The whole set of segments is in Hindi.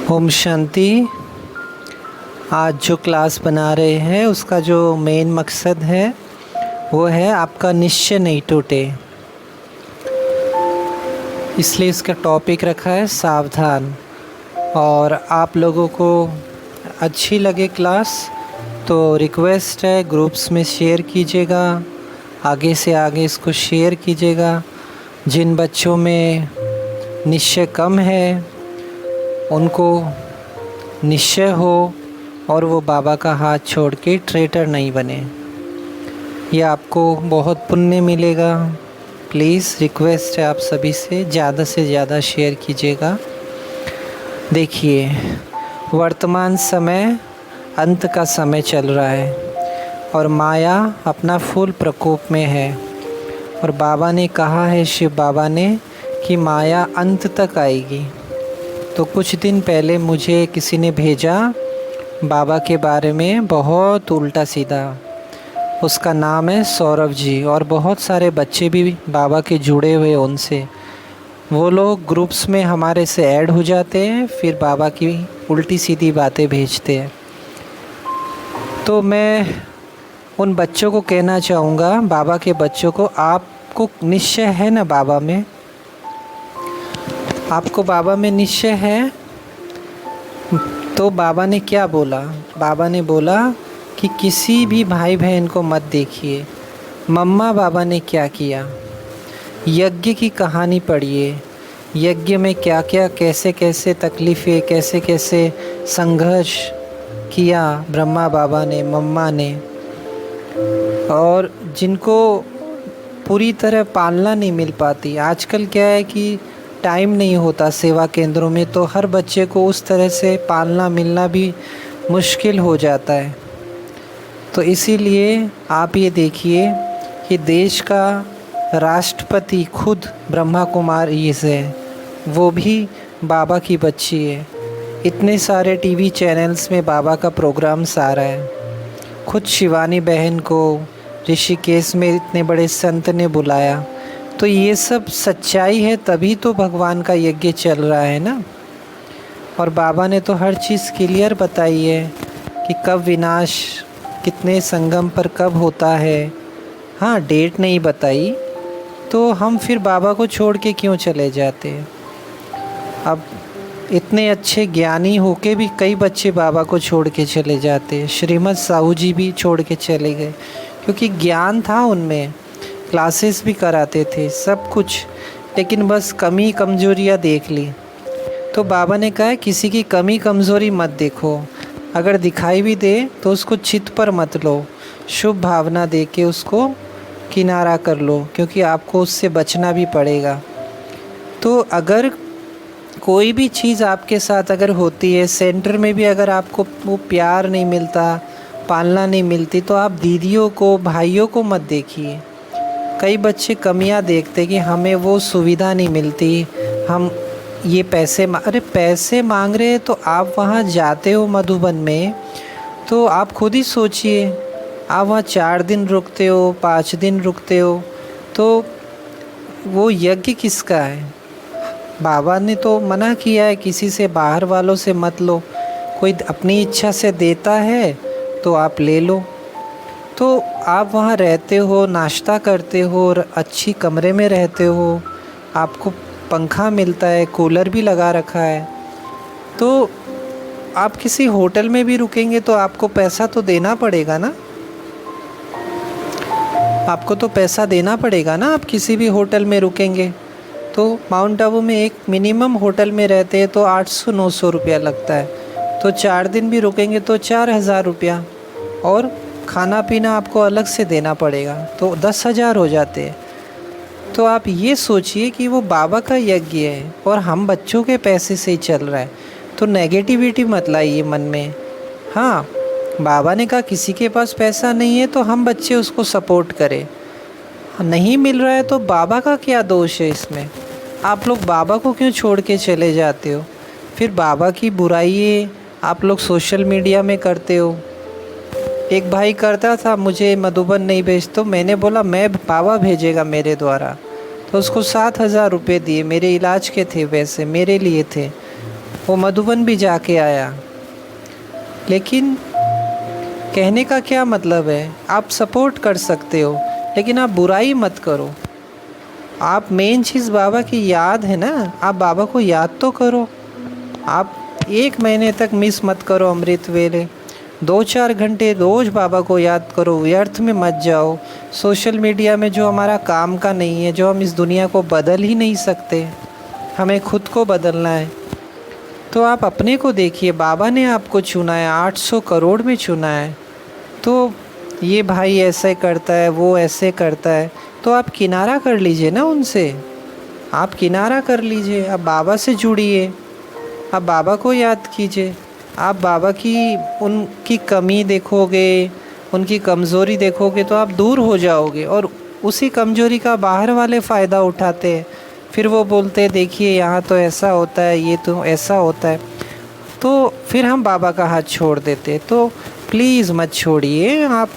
ओम शांति। आज जो क्लास बना रहे हैं उसका जो मेन मकसद है वो है आपका निश्चय नहीं टूटे, इसलिए इसका टॉपिक रखा है सावधान। और आप लोगों को अच्छी लगे क्लास तो रिक्वेस्ट है ग्रुप्स में शेयर कीजिएगा, आगे से आगे इसको शेयर कीजिएगा। जिन बच्चों में निश्चय कम है उनको निश्चय हो और वो बाबा का हाथ छोड़ के ट्रेटर नहीं बने, ये आपको बहुत पुण्य मिलेगा। प्लीज़ रिक्वेस्ट है आप सभी से ज़्यादा शेयर कीजिएगा। देखिए, वर्तमान समय अंत का समय चल रहा है और माया अपना फुल प्रकोप में है। और बाबा ने कहा है, शिव बाबा ने, कि माया अंत तक आएगी। तो कुछ दिन पहले मुझे किसी ने भेजा बाबा के बारे में बहुत उल्टा सीधा। उसका नाम है सौरभ जी, और बहुत सारे बच्चे भी बाबा के जुड़े हुए उनसे। वो लोग ग्रुप्स में हमारे से ऐड हो जाते हैं, फिर बाबा की उल्टी सीधी बातें भेजते हैं। तो मैं उन बच्चों को कहना चाहूँगा, बाबा के बच्चों को, आपको निश्चय है ना बाबा में? आपको बाबा में निश्चय है? तो बाबा ने क्या बोला? बाबा ने बोला कि किसी भी भाई बहन को मत देखिए। मम्मा बाबा ने क्या किया, यज्ञ की कहानी पढ़िए। यज्ञ में क्या क्या, कैसे कैसे तकलीफ़ें, कैसे कैसे संघर्ष किया ब्रह्मा बाबा ने, मम्मा ने। और जिनको पूरी तरह पालना नहीं मिल पाती, आजकल क्या है कि टाइम नहीं होता सेवा केंद्रों में, तो हर बच्चे को उस तरह से पालना मिलना भी मुश्किल हो जाता है। तो इसीलिए आप ये देखिए कि देश का राष्ट्रपति खुद ब्रह्मा कुमारी है, वो भी बाबा की बच्ची है। इतने सारे टीवी चैनल्स में बाबा का प्रोग्राम्स आ रहा है। खुद शिवानी बहन को ऋषिकेश में इतने बड़े संत ने बुलाया। तो ये सब सच्चाई है, तभी तो भगवान का यज्ञ चल रहा है ना। और बाबा ने तो हर चीज़ क्लियर बताई है कि कब विनाश, कितने संगम पर कब होता है। हाँ, डेट नहीं बताई, तो हम फिर बाबा को छोड़ के क्यों चले जाते हैं? अब इतने अच्छे ज्ञानी होके भी कई बच्चे बाबा को छोड़ के चले जाते हैं। श्रीमद साहू जी भी छोड़ के चले गए, क्योंकि ज्ञान था उनमें, क्लासेस भी कराते थे, सब कुछ, लेकिन बस कमी कमज़ोरियाँ देख ली। तो बाबा ने कहा है किसी की कमी कमज़ोरी मत देखो, अगर दिखाई भी दे तो उसको चित्त पर मत लो, शुभ भावना दे के उसको किनारा कर लो, क्योंकि आपको उससे बचना भी पड़ेगा। तो अगर कोई भी चीज़ आपके साथ अगर होती है, सेंटर में भी अगर आपको वो प्यार नहीं मिलता, पालना नहीं मिलती, तो आप दीदियों को, भाइयों को मत देखिए। कई बच्चे कमियां देखते कि हमें वो सुविधा नहीं मिलती, हम ये पैसे अरे पैसे मांग रहे हैं। तो आप वहाँ जाते हो मधुबन में, तो आप खुद ही सोचिए, आप वहाँ 4 दिन रुकते हो, 5 दिन रुकते हो, तो वो यज्ञ किसका है? बाबा ने तो मना किया है किसी से, बाहर वालों से मत लो। कोई अपनी इच्छा से देता है तो आप ले लो। तो आप वहाँ रहते हो, नाश्ता करते हो, और अच्छी कमरे में रहते हो, आपको पंखा मिलता है, कूलर भी लगा रखा है। तो आप किसी होटल में भी रुकेंगे तो आपको पैसा तो देना पड़ेगा ना, आपको तो पैसा देना पड़ेगा ना। आप किसी भी होटल में रुकेंगे तो माउंट आबू में एक मिनिमम होटल में रहते हैं तो 800-900 रुपया लगता है। तो 4 दिन भी रुकेंगे तो 4000 रुपया, और खाना पीना आपको अलग से देना पड़ेगा, तो 10,000 हो जाते हैं। तो आप ये सोचिए कि वो बाबा का यज्ञ है और हम बच्चों के पैसे से ही चल रहा है। तो नेगेटिविटी मत लाइए मन में। हाँ, बाबा ने कहा किसी के पास पैसा नहीं है तो हम बच्चे उसको सपोर्ट करें। नहीं मिल रहा है तो बाबा का क्या दोष है इसमें? आप लोग बाबा को क्यों छोड़ के चले जाते हो? फिर बाबा की बुराई आप लोग सोशल मीडिया में करते हो। एक भाई करता था, मुझे मधुबन नहीं भेज, तो मैंने बोला मैं बाबा भेजेगा मेरे द्वारा, तो उसको 7,000 रुपये दिए, मेरे इलाज के थे, वैसे मेरे लिए थे। वो मधुबन भी जाके आया। लेकिन कहने का क्या मतलब है, आप सपोर्ट कर सकते हो लेकिन आप बुराई मत करो। आप मेन चीज़ बाबा की याद है ना, आप बाबा को याद तो करो। आप 1 महीने तक मिस मत करो अमृत वेले। 2-4 घंटे रोज़ बाबा को याद करो, व्यर्थ में मत जाओ। सोशल मीडिया में जो हमारा काम का नहीं है, जो हम इस दुनिया को बदल ही नहीं सकते, हमें खुद को बदलना है। तो आप अपने को देखिए, बाबा ने आपको चुना है, 800 करोड़ में चुना है। तो ये भाई ऐसे करता है, वो ऐसे करता है, तो आप किनारा कर लीजिए ना उनसे। आप किनारा कर लीजिए, आप बाबा से जुड़िए, आप बाबा को याद कीजिए। आप बाबा की उनकी कमी देखोगे, उनकी कमज़ोरी देखोगे तो आप दूर हो जाओगे। और उसी कमज़ोरी का बाहर वाले फ़ायदा उठाते हैं। फिर वो बोलते हैं देखिए यहाँ तो ऐसा होता है, ये तो ऐसा होता है, तो फिर हम बाबा का हाथ छोड़ देते हैं। तो प्लीज़ मत छोड़िए आप।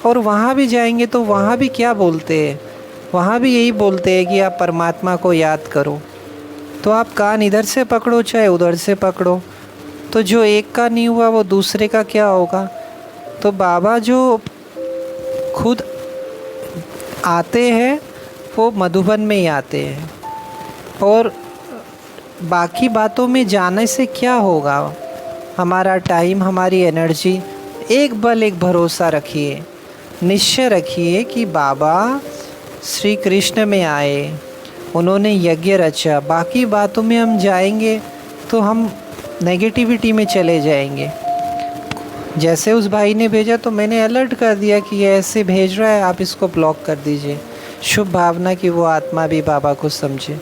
और वहाँ भी जाएंगे तो वहाँ भी क्या बोलते हैं, वहाँ भी यही बोलते हैं कि आप परमात्मा को याद करो। तो आप कान इधर से पकड़ो चाहे उधर से पकड़ो, तो जो एक का नहीं हुआ वो दूसरे का क्या होगा। तो बाबा जो खुद आते हैं वो मधुबन में ही आते हैं। और बाकी बातों में जाने से क्या होगा, हमारा टाइम, हमारी एनर्जी। एक बल एक भरोसा रखिए, निश्चय रखिए कि बाबा श्री कृष्ण में आए, उन्होंने यज्ञ रचा। बाकी बातों में हम जाएंगे तो हम नेगेटिविटी में चले जाएंगे। जैसे उस भाई ने भेजा तो मैंने अलर्ट कर दिया कि ये ऐसे भेज रहा है, आप इसको ब्लॉक कर दीजिए। शुभ भावना कि वो आत्मा भी बाबा को समझे।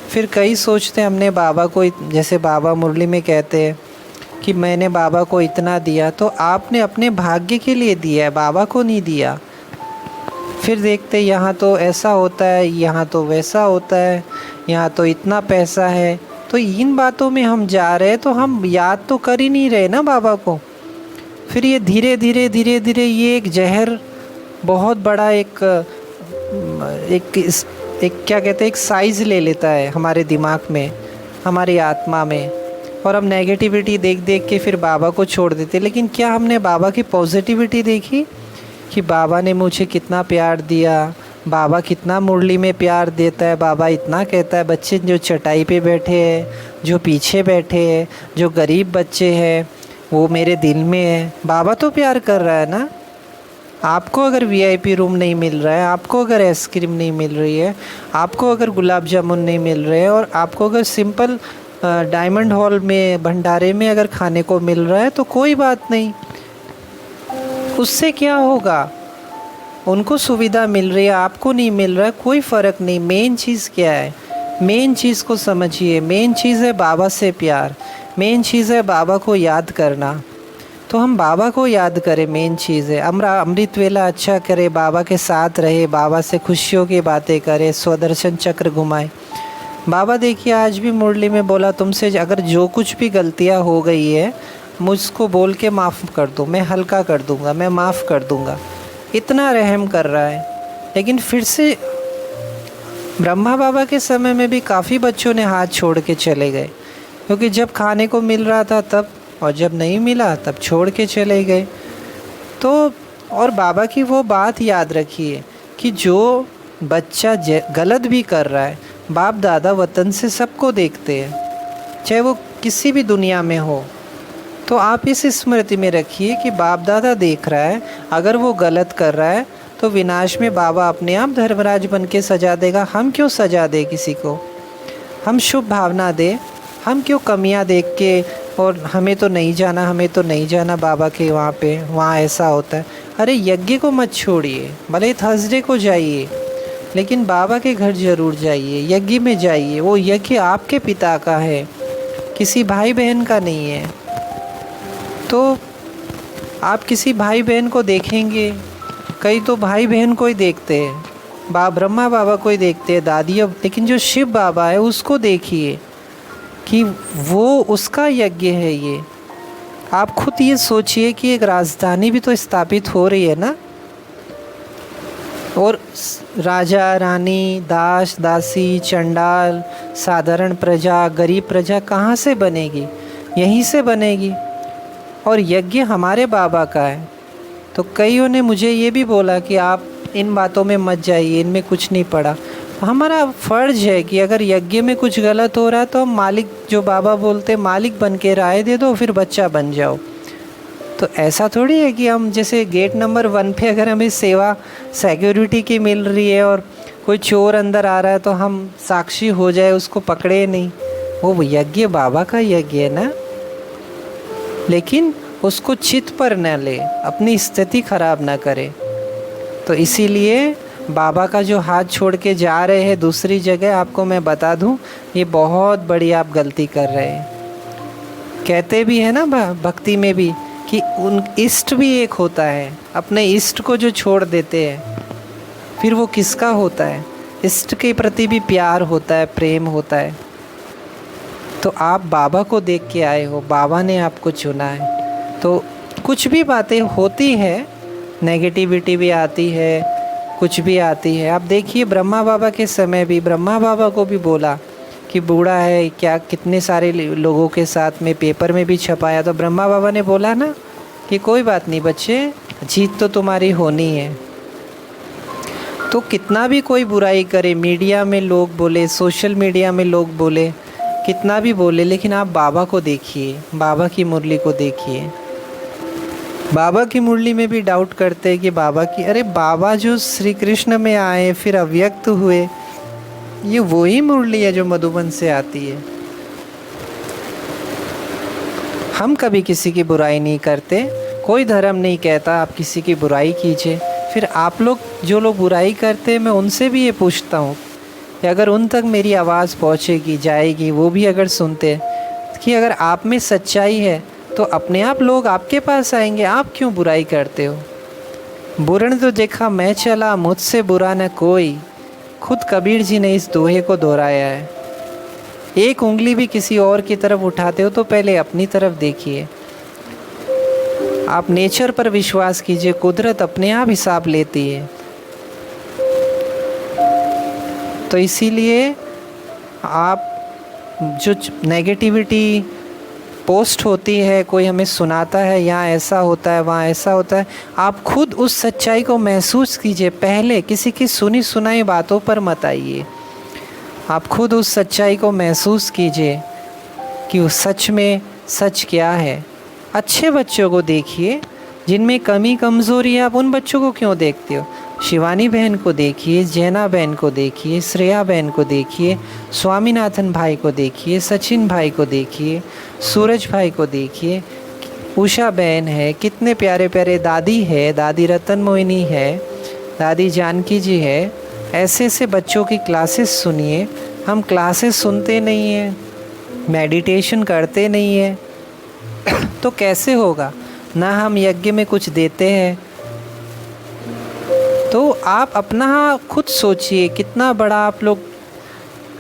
फिर कई सोचते हैं हमने बाबा को, जैसे बाबा मुरली में कहते हैं कि मैंने बाबा को इतना दिया, तो आपने अपने भाग्य के लिए दिया है, बाबा को नहीं दिया। फिर देखते यहाँ तो ऐसा होता है, यहाँ तो वैसा होता है, यहाँ तो इतना पैसा है। तो इन बातों में हम जा रहे हैं तो हम याद तो कर ही नहीं रहे ना बाबा को। फिर ये धीरे धीरे ये एक जहर बहुत बड़ा एक क्या कहते हैं, एक साइज़ ले लेता है हमारे दिमाग में, हमारी आत्मा में। और हम नेगेटिविटी देख देख के फिर बाबा को छोड़ देते। लेकिन क्या हमने बाबा की पॉजिटिविटी देखी कि बाबा ने मुझे कितना प्यार दिया, बाबा कितना मुरली में प्यार देता है। बाबा इतना कहता है, बच्चे जो चटाई पे बैठे हैं, जो पीछे बैठे हैं, जो गरीब बच्चे हैं, वो मेरे दिल में है। बाबा तो प्यार कर रहा है ना। आपको अगर वीआईपी रूम नहीं मिल रहा है, आपको अगर आइसक्रीम नहीं मिल रही है, आपको अगर गुलाब जामुन नहीं मिल रहे हैं, और आपको अगर सिंपल डायमंड हॉल में भंडारे में अगर खाने को मिल रहा है तो कोई बात नहीं, उससे क्या होगा। उनको सुविधा मिल रही है, आपको नहीं मिल रहा है, कोई फ़र्क नहीं। मेन चीज़ क्या है, मेन चीज़ को समझिए। मेन चीज़ है बाबा से प्यार, मेन चीज़ है बाबा को याद करना। तो हम बाबा को याद करें, मेन चीज़ है। अमृत वेला अच्छा करे, बाबा के साथ रहे, बाबा से खुशियों की बातें करे, स्वदर्शन चक्र घुमाए। बाबा देखिए आज भी मुरली में बोला, तुमसे अगर जो कुछ भी गलतियाँ हो गई है मुझको बोल के माफ़ कर दो, मैं हल्का कर दूँगा, मैं माफ़ कर दूँगा। इतना रहम कर रहा है। लेकिन फिर से ब्रह्मा बाबा के समय में भी काफ़ी बच्चों ने हाथ छोड़ के चले गए, क्योंकि जब खाने को मिल रहा था तब, और जब नहीं मिला तब छोड़ के चले गए। तो और बाबा की वो बात याद रखिए कि जो बच्चा गलत भी कर रहा है, बाप दादा वतन से सबको देखते हैं, चाहे वो किसी भी दुनिया में हो। तो आप इस स्मृति में रखिए कि बाप दादा देख रहा है, अगर वो गलत कर रहा है तो विनाश में बाबा अपने आप धर्मराज बन के सजा देगा। हम क्यों सजा दे किसी को, हम शुभ भावना दे। हम क्यों कमियां देख के, और हमें तो नहीं जाना, हमें तो नहीं जाना बाबा के वहाँ पे, वहाँ ऐसा होता है। अरे यज्ञ को मत छोड़िए, भले थर्सडे को जाइए, लेकिन बाबा के घर ज़रूर जाइए, यज्ञ में जाइए। वो यज्ञ आपके पिता का है, किसी भाई बहन का नहीं है। तो आप किसी भाई बहन को देखेंगे, कई तो भाई बहन को ही देखते हैं, ब्रह्मा बाबा को ही देखते हैं, दादी। लेकिन जो शिव बाबा है उसको देखिए कि वो उसका यज्ञ है। ये आप खुद ये सोचिए कि एक राजधानी भी तो स्थापित हो रही है ना। और राजा रानी, दास दासी, चंडाल, साधारण प्रजा, गरीब प्रजा कहाँ से बनेगी? यहीं से बनेगी। और यज्ञ हमारे बाबा का है। तो कईयों ने मुझे ये भी बोला कि आप इन बातों में मत जाइए, इनमें कुछ नहीं पड़ा। हमारा फ़र्ज़ है कि अगर यज्ञ में कुछ गलत हो रहा है तो हम मालिक, जो बाबा बोलते मालिक बन के राय दे दो, फिर बच्चा बन जाओ। तो ऐसा थोड़ी है कि हम जैसे गेट नंबर 1 पे अगर हमें सेवा सिक्योरिटी की मिल रही है और कोई चोर अंदर आ रहा है तो हम साक्षी हो जाए, उसको पकड़े नहीं। वो यज्ञ बाबा का यज्ञ है ना। लेकिन उसको चित पर न ले, अपनी स्थिति खराब ना करे। तो इसीलिए बाबा का जो हाथ छोड़ के जा रहे हैं दूसरी जगह, आपको मैं बता दूं, ये बहुत बड़ी आप गलती कर रहे हैं। कहते भी है ना भक्ति में भी कि उन इष्ट भी एक होता है। अपने इष्ट को जो छोड़ देते हैं, फिर वो किसका होता है? इष्ट के प्रति भी प्यार होता है, प्रेम होता है। तो आप बाबा को देख के आए हो, बाबा ने आपको चुना है। तो कुछ भी बातें होती है, नेगेटिविटी भी आती है, कुछ भी आती है। आप देखिए ब्रह्मा बाबा के समय भी ब्रह्मा बाबा को भी बोला कि बूढ़ा है क्या, कितने सारे लोगों के साथ में पेपर में भी छपाया। तो ब्रह्मा बाबा ने बोला ना कि कोई बात नहीं बच्चे, जीत तो तुम्हारी होनी है। तो कितना भी कोई बुराई करे, मीडिया में लोग बोले, सोशल मीडिया में लोग बोले, कितना भी बोले, लेकिन आप बाबा को देखिए, बाबा की मुरली को देखिए। बाबा की मुरली में भी डाउट करते हैं कि बाबा की, अरे बाबा जो श्री कृष्ण में आए फिर अव्यक्त हुए, ये वही मुरली है जो मधुबन से आती है। हम कभी किसी की बुराई नहीं करते, कोई धर्म नहीं कहता आप किसी की बुराई कीजिए। फिर आप लोग जो लोग बुराई करते, मैं उनसे भी ये पूछता हूँ कि अगर उन तक मेरी आवाज़ पहुँचेगी, जाएगी, वो भी अगर सुनते कि अगर आप में सच्चाई है तो अपने आप लोग आपके पास आएंगे। आप क्यों बुराई करते हो? बुरा तो देखा मैं चला, मुझसे बुरा न कोई, खुद कबीर जी ने इस दोहे को दोहराया है। एक उंगली भी किसी और की तरफ उठाते हो तो पहले अपनी तरफ देखिए। आप नेचर पर विश्वास कीजिए, कुदरत अपने आप हिसाब लेती है। तो इसीलिए आप जो नेगेटिविटी पोस्ट होती है, कोई हमें सुनाता है यहाँ ऐसा होता है, वहाँ ऐसा होता है, आप खुद उस सच्चाई को महसूस कीजिए। पहले किसी की सुनी सुनाई बातों पर मत आइए। आप खुद उस सच्चाई को महसूस कीजिए कि उस सच में सच क्या है। अच्छे बच्चों को देखिए, जिनमें कमी कमज़ोरी है, आप उन बच्चों को क्यों देखते हो? शिवानी बहन को देखिए, जैना बहन को देखिए, श्रेया बहन को देखिए, स्वामीनाथन भाई को देखिए, सचिन भाई को देखिए, सूरज भाई को देखिए, उषा बहन है, कितने प्यारे प्यारे, दादी है, दादी रतन मोहिनी है, दादी जानकी जी है। ऐसे ऐसे बच्चों की क्लासेस सुनिए। हम क्लासेस सुनते नहीं हैं, मेडिटेशन करते नहीं हैं, तो कैसे होगा? ना हम यज्ञ में कुछ देते हैं। तो आप अपना खुद सोचिए, कितना बड़ा आप लोग,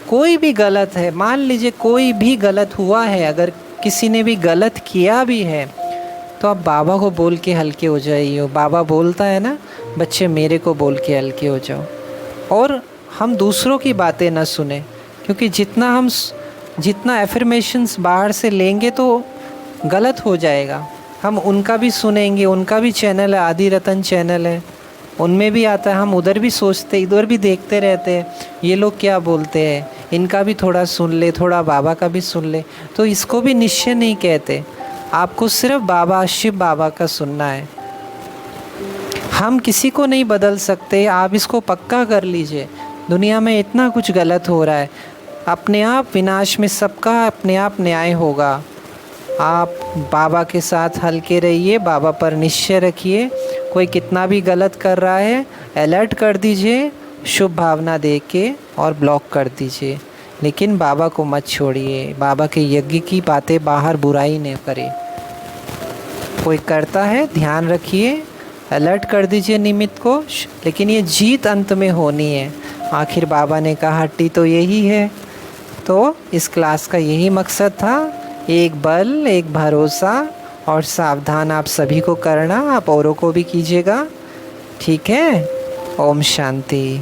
कोई भी गलत है, मान लीजिए कोई भी गलत हुआ है, अगर किसी ने भी गलत किया भी है तो आप बाबा को बोल के हल्के हो जाइए। बाबा बोलता है ना, बच्चे मेरे को बोल के हल्के हो जाओ। और हम दूसरों की बातें ना सुने, क्योंकि जितना एफर्मेशंस बाहर से लेंगे तो गलत हो जाएगा। हम उनका भी सुनेंगे, उनका भी चैनल है, आदि रतन चैनल है, उनमें भी आता है, हम उधर भी सोचते, इधर भी देखते रहते हैं, ये लोग क्या बोलते हैं, इनका भी थोड़ा सुन ले, थोड़ा बाबा का भी सुन ले। तो इसको भी निश्चय नहीं कहते, आपको सिर्फ बाबा, शिव बाबा का सुनना है। हम किसी को नहीं बदल सकते, आप इसको पक्का कर लीजिए। दुनिया में इतना कुछ गलत हो रहा है, अपने आप विनाश में सबका अपने आप न्याय होगा। आप बाबा के साथ हल्के रहिए, बाबा पर निश्चय रखिए। कोई कितना भी गलत कर रहा है, अलर्ट कर दीजिए शुभ भावना दे के और ब्लॉक कर दीजिए, लेकिन बाबा को मत छोड़िए। बाबा के यज्ञ की बातें बाहर बुराई नहीं करे। कोई करता है, ध्यान रखिए, अलर्ट कर दीजिए निमित्त को, लेकिन ये जीत अंत में होनी है। आखिर बाबा ने कहा हट्टी तो यही है। तो इस क्लास का यही मकसद था, एक बल, एक भरोसा और सावधान आप सभी को करना, आप औरों को भी कीजिएगा, ठीक है। ओम शांति।